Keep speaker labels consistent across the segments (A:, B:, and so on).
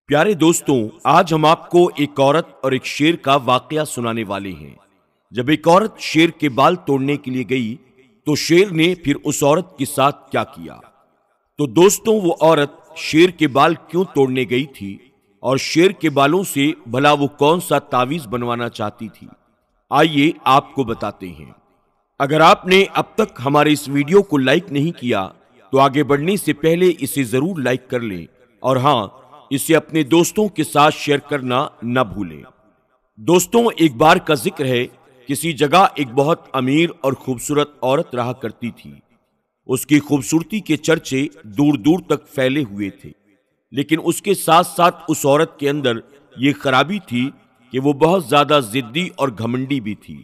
A: پیارے دوستوں، آج ہم آپ کو ایک عورت اور ایک شیر کا واقعہ سنانے والے ہیں۔ جب ایک عورت شیر کے بال توڑنے کے لیے گئی تو شیر نے پھر اس عورت کے ساتھ کیا کیا؟ تو دوستوں، وہ عورت شیر کے بال کیوں توڑنے گئی تھی اور شیر کے بالوں سے بھلا وہ کون سا تعویذ بنوانا چاہتی تھی؟ آئیے آپ کو بتاتے ہیں۔ اگر آپ نے اب تک ہمارے اس ویڈیو کو لائک نہیں کیا تو آگے بڑھنے سے پہلے اسے ضرور لائک کر لیں، اور ہاں، اسے اپنے دوستوں کے ساتھ شیئر کرنا نہ بھولیں۔ دوستوں، ایک بار کا ذکر ہے، کسی جگہ ایک بہت امیر اور خوبصورت عورت رہا کرتی تھی۔ اس کی خوبصورتی کے چرچے دور دور تک پھیلے ہوئے تھے، لیکن اس کے ساتھ ساتھ اس عورت کے اندر یہ خرابی تھی کہ وہ بہت زیادہ ضدی اور گھمنڈی بھی تھی۔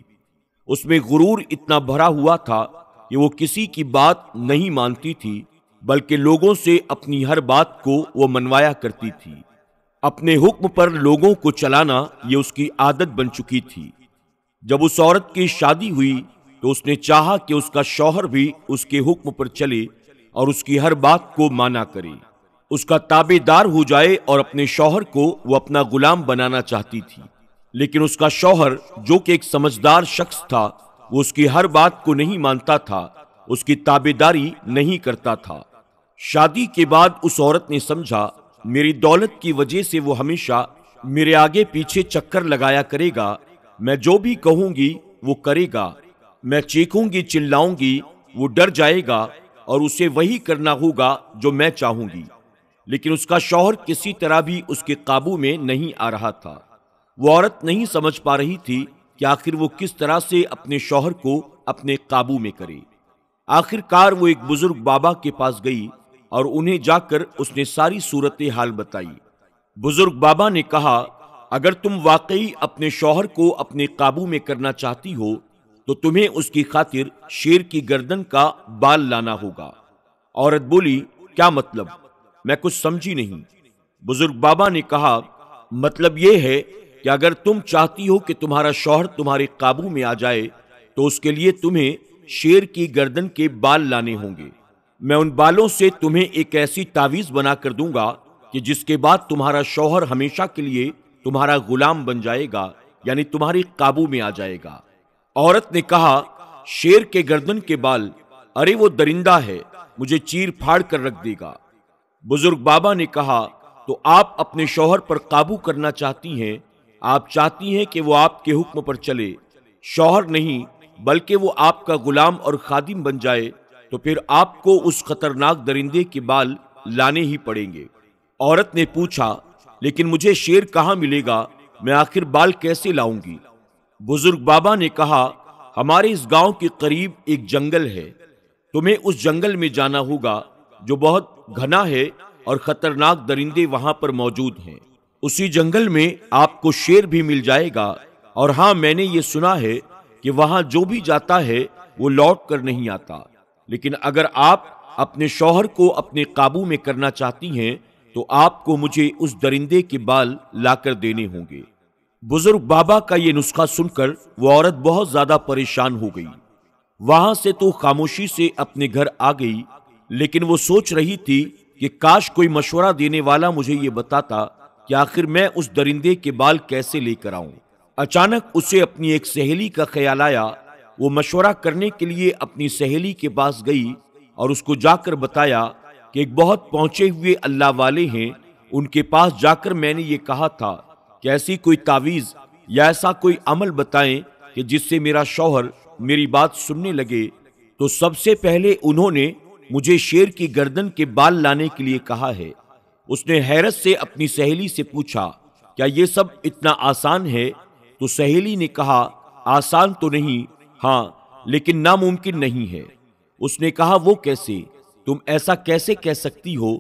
A: اس میں غرور اتنا بھرا ہوا تھا کہ وہ کسی کی بات نہیں مانتی تھی، بلکہ لوگوں سے اپنی ہر بات کو وہ منوایا کرتی تھی۔ اپنے حکم پر لوگوں کو چلانا یہ اس کی عادت بن چکی تھی۔ جب اس عورت کی شادی ہوئی تو اس نے چاہا کہ اس کا شوہر بھی اس کے حکم پر چلے اور اس کی ہر بات کو مانا کرے، اس کا تابع دار ہو جائے، اور اپنے شوہر کو وہ اپنا غلام بنانا چاہتی تھی۔ لیکن اس کا شوہر، جو کہ ایک سمجھدار شخص تھا، وہ اس کی ہر بات کو نہیں مانتا تھا، اس کی تابع داری نہیں کرتا تھا۔ شادی کے بعد اس عورت نے سمجھا، میری دولت کی وجہ سے وہ ہمیشہ میرے آگے پیچھے چکر لگایا کرے گا، میں جو بھی کہوں گی وہ کرے گا، میں چیخوں گی چلاؤں گی وہ ڈر جائے گا اور اسے وہی کرنا ہوگا جو میں چاہوں گی۔ لیکن اس کا شوہر کسی طرح بھی اس کے قابو میں نہیں آ رہا تھا۔ وہ عورت نہیں سمجھ پا رہی تھی کہ آخر وہ کس طرح سے اپنے شوہر کو اپنے قابو میں کرے۔ آخر کار وہ ایک بزرگ بابا کے پاس گئی اور انہیں جا کر اس نے ساری صورتحال بتائی۔ بزرگ بابا نے کہا، اگر تم واقعی اپنے شوہر کو اپنے قابو میں کرنا چاہتی ہو تو تمہیں اس کی خاطر شیر کی گردن کا بال لانا ہوگا۔ عورت بولی، کیا مطلب؟ میں کچھ سمجھی نہیں۔ بزرگ بابا نے کہا، مطلب یہ ہے کہ اگر تم چاہتی ہو کہ تمہارا شوہر تمہارے قابو میں آ جائے تو اس کے لیے تمہیں شیر کی گردن کے بال لانے ہوں گے۔ میں ان بالوں سے تمہیں ایک ایسی تعویذ بنا کر دوں گا کہ جس کے بعد تمہارا شوہر ہمیشہ کے لیے تمہارا غلام بن جائے گا، یعنی تمہارے قابو میں آ جائے گا۔ عورت نے کہا، شیر کے گردن کے بال؟ ارے وہ درندہ ہے، مجھے چیر پھاڑ کر رکھ دے گا۔ بزرگ بابا نے کہا، تو آپ اپنے شوہر پر قابو کرنا چاہتی ہیں، آپ چاہتی ہیں کہ وہ آپ کے حکم پر چلے، شوہر نہیں بلکہ وہ آپ کا غلام اور خادم بن جائے، تو پھر آپ کو اس خطرناک درندے کے بال لانے ہی پڑیں گے۔ عورت نے پوچھا، لیکن مجھے شیر کہاں ملے گا، میں آخر بال کیسے لاؤں گی؟ بزرگ بابا نے کہا، ہمارے اس گاؤں کے قریب ایک جنگل ہے، تمہیں اس جنگل میں جانا ہوگا جو بہت گھنا ہے اور خطرناک درندے وہاں پر موجود ہیں۔ اسی جنگل میں آپ کو شیر بھی مل جائے گا، اور ہاں، میں نے یہ سنا ہے کہ وہاں جو بھی جاتا ہے وہ لوٹ کر نہیں آتا۔ لیکن اگر آپ اپنے شوہر کو اپنے قابو میں کرنا چاہتی ہیں تو آپ کو مجھے اس درندے کے بال لا کر دینے ہوں گے۔ بزرگ بابا کا یہ نسخہ سن کر وہ عورت بہت زیادہ پریشان ہو گئی۔ وہاں سے تو خاموشی سے اپنے گھر آ گئی، لیکن وہ سوچ رہی تھی کہ کاش کوئی مشورہ دینے والا مجھے یہ بتاتا کہ آخر میں اس درندے کے بال کیسے لے کر آؤں۔ اچانک اسے اپنی ایک سہیلی کا خیال آیا۔ وہ مشورہ کرنے کے لیے اپنی سہیلی کے پاس گئی اور اس کو جا کر بتایا کہ ایک بہت پہنچے ہوئے اللہ والے ہیں، ان کے پاس جا کر میں نے یہ کہا تھا کہ ایسی کوئی تعویذ یا ایسا کوئی عمل بتائیں کہ جس سے میرا شوہر میری بات سننے لگے۔ تو سب سے پہلے انہوں نے مجھے شیر کی گردن کے بال لانے کے لیے کہا ہے۔ اس نے حیرت سے اپنی سہیلی سے پوچھا، کیا یہ سب اتنا آسان ہے؟ تو سہیلی نے کہا، آسان تو نہیں، ہاں، لیکن ناممکن نہیں ہے۔ اس نے کہا، وہ کیسے؟ تم ایسا کیسے کہہ سکتی ہو؟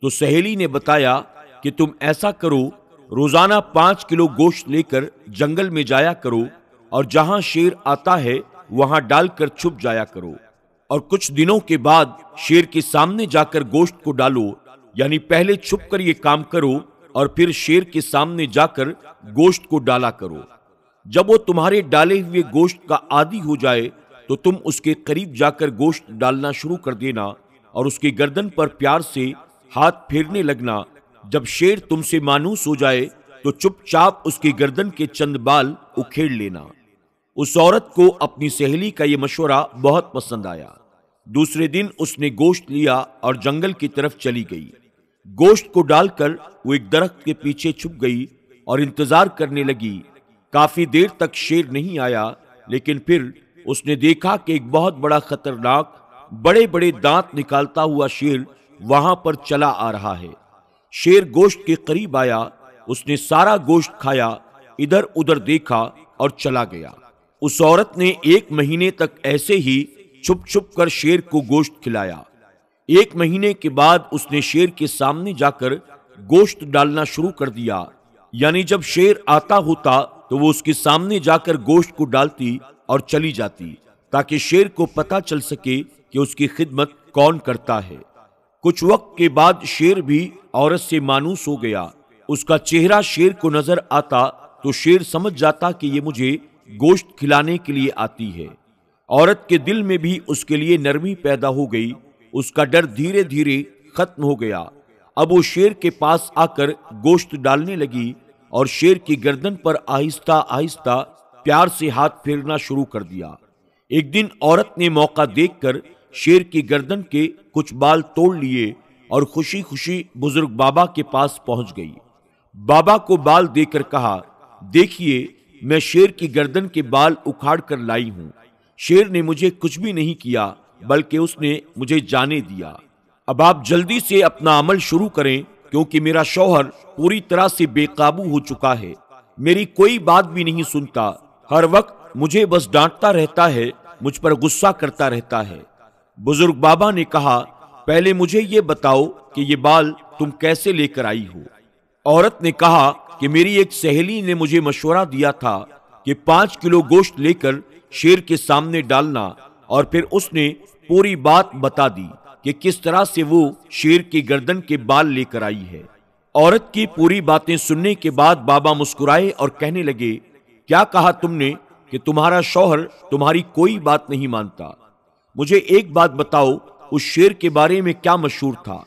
A: تو سہیلی نے بتایا کہ تم ایسا کرو، روزانہ 5 کلو گوشت لے کر جنگل میں جایا کرو اور جہاں شیر آتا ہے وہاں ڈال کر چھپ جایا کرو، اور کچھ دنوں کے بعد شیر کے سامنے جا کر گوشت کو ڈالو، یعنی پہلے چھپ کر یہ کام کرو اور پھر شیر کے سامنے جا کر گوشت کو ڈالا کرو۔ جب وہ تمہارے ڈالے ہوئے گوشت کا عادی ہو جائے تو تم اس کے قریب جا کر گوشت ڈالنا شروع کر دینا اور اس کی گردن پر پیار سے ہاتھ پھیرنے لگنا، جب شیر تم سے مانوس ہو جائے تو چپ چاپ اس کی گردن کے چند بال اکھیڑ لینا۔ اس عورت کو اپنی سہیلی کا یہ مشورہ بہت پسند آیا۔ دوسرے دن اس نے گوشت لیا اور جنگل کی طرف چلی گئی۔ گوشت کو ڈال کر وہ ایک درخت کے پیچھے چھپ گئی اور انتظار کرنے لگی۔ کافی دیر تک شیر نہیں آیا، لیکن پھر اس نے دیکھا کہ ایک بہت بڑا خطرناک بڑے بڑے دانت نکالتا ہوا شیر وہاں پر چلا آ رہا ہے۔ شیر گوشت کے قریب آیا، اس نے سارا گوشت کھایا، ادھر ادھر دیکھا اور چلا گیا۔ اس عورت نے 1 مہینے تک ایسے ہی چھپ چھپ کر شیر کو گوشت کھلایا۔ 1 مہینے کے بعد اس نے شیر کے سامنے جا کر گوشت ڈالنا شروع کر دیا، یعنی جب شیر آتا ہوتا تو وہ اس کے سامنے جا کر گوشت کو ڈالتی اور چلی جاتی، تاکہ شیر کو پتہ چل سکے کہ اس کی خدمت کون کرتا ہے۔ کچھ وقت کے بعد شیر بھی عورت سے مانوس ہو گیا۔ اس کا چہرہ شیر کو نظر آتا تو شیر سمجھ جاتا کہ یہ مجھے گوشت کھلانے کے لیے آتی ہے۔ عورت کے دل میں بھی اس کے لیے نرمی پیدا ہو گئی، اس کا ڈر دھیرے دھیرے ختم ہو گیا۔ اب وہ شیر کے پاس آ کر گوشت ڈالنے لگی اور شیر کی گردن پر آہستہ آہستہ پیار سے ہاتھ پھیرنا شروع کر دیا۔ ایک دن عورت نے موقع دیکھ کر شیر کی گردن کے کچھ بال توڑ لیے اور خوشی خوشی بزرگ بابا کے پاس پہنچ گئی۔ بابا کو بال دے کر کہا، دیکھیے میں شیر کی گردن کے بال اکھاڑ کر لائی ہوں۔ شیر نے مجھے کچھ بھی نہیں کیا، بلکہ اس نے مجھے جانے دیا۔ اب آپ جلدی سے اپنا عمل شروع کریں، کیونکہ میرا شوہر پوری طرح سے بے قابو ہو چکا ہے۔ میری کوئی بات بھی نہیں سنتا، ہر وقت مجھے بس ڈانٹتا رہتا ہے، مجھ پر غصہ کرتا رہتا ہے۔ بزرگ بابا نے کہا، پہلے مجھے یہ بتاؤ کہ یہ بال تم کیسے لے کر آئی ہو؟ عورت نے کہا کہ میری ایک سہیلی نے مجھے مشورہ دیا تھا کہ 5 کلو گوشت لے کر شیر کے سامنے ڈالنا، اور پھر اس نے پوری بات بتا دی کہ کس طرح سے وہ شیر کی گردن کے بال لے کر آئی ہے۔ عورت کی پوری باتیں سننے کے بعد بابا مسکرائے اور کہنے لگے، کیا کہا تم نے کہ تمہارا شوہر تمہاری کوئی بات نہیں مانتا؟ مجھے ایک بات بتاؤ، اس شیر کے بارے میں کیا مشہور تھا؟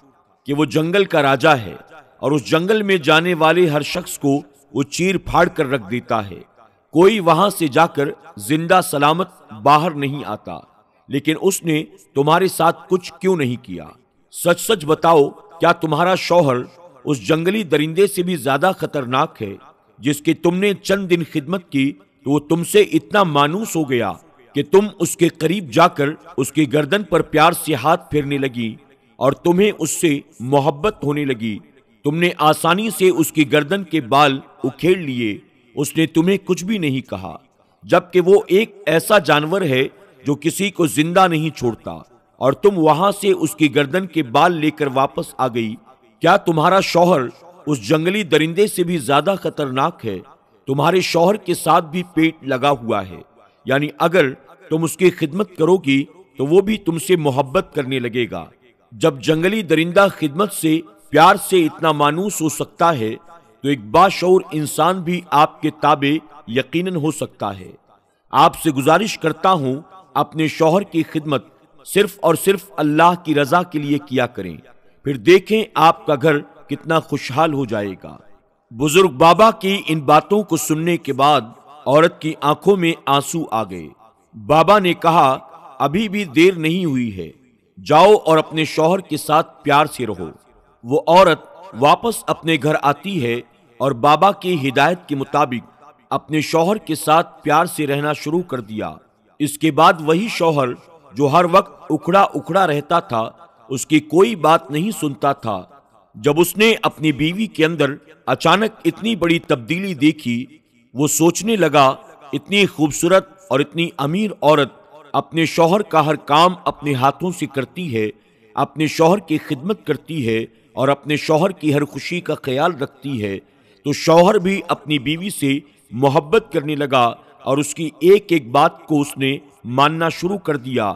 A: کہ وہ جنگل کا راجا ہے اور اس جنگل میں جانے والے ہر شخص کو وہ چیر پھاڑ کر رکھ دیتا ہے، کوئی وہاں سے جا کر زندہ سلامت باہر نہیں آتا۔ لیکن اس نے تمہارے ساتھ کچھ کیوں نہیں کیا؟ سچ سچ بتاؤ، کیا تمہارا شوہر اس جنگلی درندے سے بھی زیادہ خطرناک ہے جس کی تم نے چند دن خدمت کی تو وہ تم سے اتنا مانوس ہو گیا کہ تم اس کے قریب جا کر اس کی گردن پر پیار سے ہاتھ پھیرنے لگی اور تمہیں اس سے محبت ہونے لگی؟ تم نے آسانی سے اس کی گردن کے بال اکھیڑ لیے، اس نے تمہیں کچھ بھی نہیں کہا، جبکہ وہ ایک ایسا جانور ہے جو کسی کو زندہ نہیں چھوڑتا، اور تم وہاں سے اس کی گردن کے بال لے کر واپس آ گئی۔ کیا تمہارا شوہر اس جنگلی درندے سے بھی زیادہ خطرناک ہے؟ تمہارے شوہر کے ساتھ بھی پیٹ لگا ہوا ہے، یعنی اگر تم اس کی خدمت کرو گی تو وہ بھی تم سے محبت کرنے لگے گا۔ جب جنگلی درندہ خدمت سے پیار سے اتنا مانوس ہو سکتا ہے تو ایک باشعور انسان بھی آپ کے تابع یقیناً ہو سکتا ہے۔ آپ سے گزارش کرتا ہوں، اپنے شوہر کی خدمت صرف اور صرف اللہ کی رضا کے لیے کیا کریں، پھر دیکھیں آپ کا گھر کتنا خوشحال ہو جائے گا۔ بزرگ بابا کی ان باتوں کو سننے کے بعد عورت کی آنکھوں میں آنسو آ گئے۔ بابا نے کہا، ابھی بھی دیر نہیں ہوئی ہے، جاؤ اور اپنے شوہر کے ساتھ پیار سے رہو۔ وہ عورت واپس اپنے گھر آتی ہے اور بابا کی ہدایت کے مطابق اپنے شوہر کے ساتھ پیار سے رہنا شروع کر دیا۔ اس کے بعد وہی شوہر جو ہر وقت اکھڑا اکھڑا رہتا تھا، اس کی کوئی بات نہیں سنتا تھا، جب اس نے اپنی بیوی کے اندر اچانک اتنی بڑی تبدیلی دیکھی، وہ سوچنے لگا، اتنی خوبصورت اور اتنی امیر عورت اپنے شوہر کا ہر کام اپنے ہاتھوں سے کرتی ہے، اپنے شوہر کی خدمت کرتی ہے اور اپنے شوہر کی ہر خوشی کا خیال رکھتی ہے، تو شوہر بھی اپنی بیوی سے محبت کرنے لگا اور اس کی ایک ایک بات کو اس نے ماننا شروع کر دیا،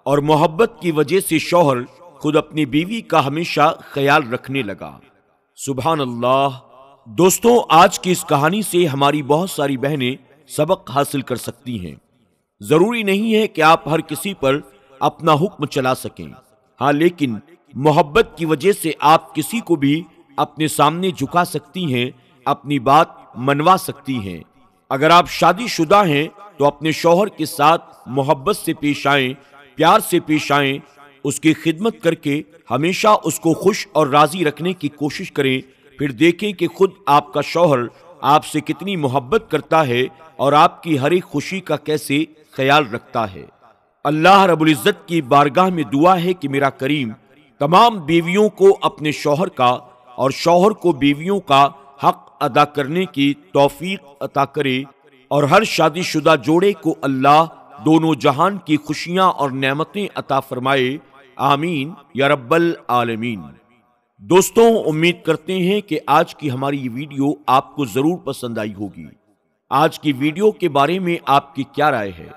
A: اور محبت کی وجہ سے شوہر خود اپنی بیوی کا ہمیشہ خیال رکھنے لگا۔ سبحان اللہ۔ دوستوں، آج کی اس کہانی سے ہماری بہت ساری بہنیں سبق حاصل کر سکتی ہیں۔ ضروری نہیں ہے کہ آپ ہر کسی پر اپنا حکم چلا سکیں، ہاں، لیکن محبت کی وجہ سے آپ کسی کو بھی اپنے سامنے جھکا سکتی ہیں، اپنی بات منوا سکتی ہیں۔ اگر آپ شادی شدہ ہیں تو اپنے شوہر کے ساتھ محبت سے پیش آئیں، پیار سے پیش آئیں، اس کی خدمت کر کے ہمیشہ اس کو خوش اور راضی رکھنے کی کوشش کریں۔ پھر دیکھیں کہ خود آپ کا شوہر آپ سے کتنی محبت کرتا ہے اور آپ کی ہر ایک خوشی کا کیسے خیال رکھتا ہے۔ اللہ رب العزت کی بارگاہ میں دعا ہے کہ میرا کریم تمام بیویوں کو اپنے شوہر کا اور شوہر کو بیویوں کا حق ادا کرنے کی توفیق عطا کرے، اور ہر شادی شدہ جوڑے کو اللہ دونوں جہان کی خوشیاں اور نعمتیں عطا فرمائے، آمین یا رب العالمین۔ دوستوں، امید کرتے ہیں کہ آج کی ہماری یہ ویڈیو آپ کو ضرور پسند آئی ہوگی۔ آج کی ویڈیو کے بارے میں آپ کی کیا رائے ہے؟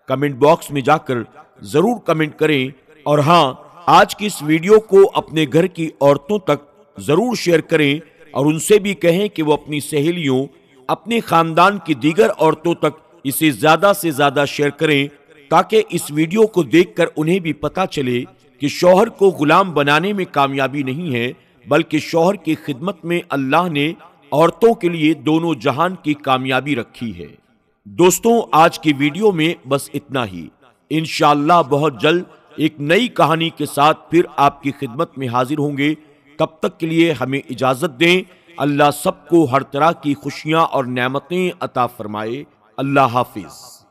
A: کمنٹ باکس میں جا کر ضرور کمنٹ کریں، اور ہاں، آج کی اس ویڈیو کو اپنے گھر کی عورتوں تک ضرور شیئر کریں اور ان سے بھی کہیں کہ وہ اپنی سہیلیوں، اپنے خاندان کی دیگر عورتوں تک اسے زیادہ سے زیادہ شیئر کریں، تاکہ اس ویڈیو کو دیکھ کر انہیں بھی پتہ چلے کہ شوہر کو غلام بنانے میں کامیابی نہیں ہے، بلکہ شوہر کی خدمت میں اللہ نے عورتوں کے لیے دونوں جہان کی کامیابی رکھی ہے۔ دوستوں، آج کی ویڈیو میں بس اتنا ہی۔ انشاءاللہ بہت جلد ایک نئی کہانی کے ساتھ پھر آپ کی خدمت میں حاضر ہوں گے۔ تب تک کے لیے ہمیں اجازت دیں۔ اللہ سب کو ہر طرح کی خوشیاں اور نعمتیں عطا فرمائے۔ اللہ حافظ۔